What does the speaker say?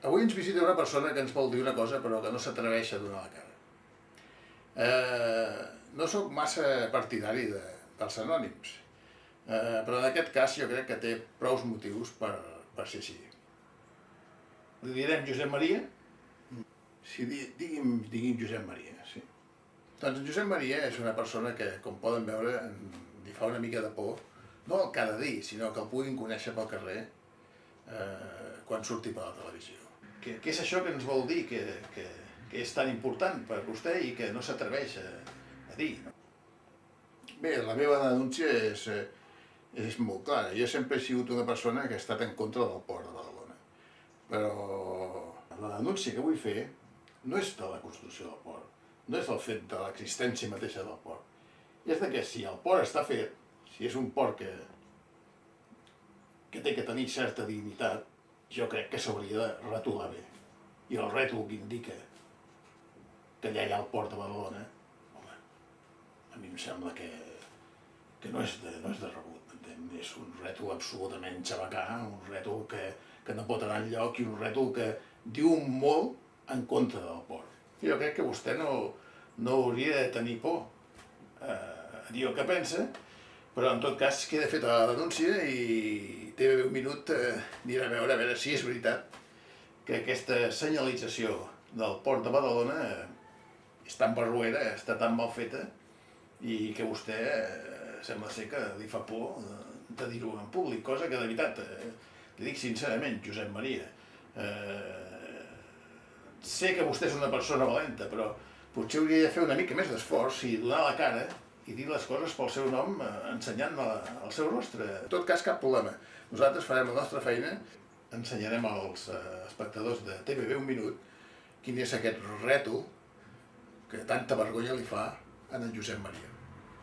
Avui ens visita una persona que ens vol dir una cosa però que no s'atreveix a donar la cara. No sóc massa partidari dels anònims, però en aquest cas jo crec que té prous motius per ser així. Li direm Josep Maria? Sí, digui'm Josep Maria, sí. Doncs en Josep Maria és una persona que, com poden veure, li fa una mica de por, no el cada dia, sinó que el puguin conèixer pel carrer quan surti per la televisió. Què és això que ens vol dir que és tan important per vostè i que no s'atreveix a dir? Bé, la meva denúncia és molt clara. Jo sempre he sigut una persona que ha estat en contra del port de Badalona. Però la denúncia que vull fer no és de la construcció del port, no és del fet de l'existència mateixa del port. És que si el port està fet, si és un port que té que tenir certa dignitat, jo crec que s'hauria de retolar bé. I el rètol que indica que allà hi ha el port de Badalona, home, a mi em sembla que no és de rebut. És un rètol absolutament xabacà, un rètol que no pot anar enlloc i un rètol que diu molt en contra del port. Jo crec que vostè no hauria de tenir por a dir el que pensa, però en tot cas queda feta la denúncia i TV un minut dirà a veure si és veritat que aquesta senyalització del port de Badalona és tan barroera, està tan mal feta i que vostè sembla ser que li fa por de dir-ho en públic, cosa que de veritat, li dic sincerament, Josep Maria, sé que vostè és una persona valenta, però potser hauria de fer una mica més d'esforç i donar la cara i dir les coses pel seu nom ensenyant el seu rostre. En tot cas, cap problema. Nosaltres farem la nostra feina, ensenyarem als espectadors de TVB un minut quin és aquest rètol que tanta vergonya li fa a en Josep Maria.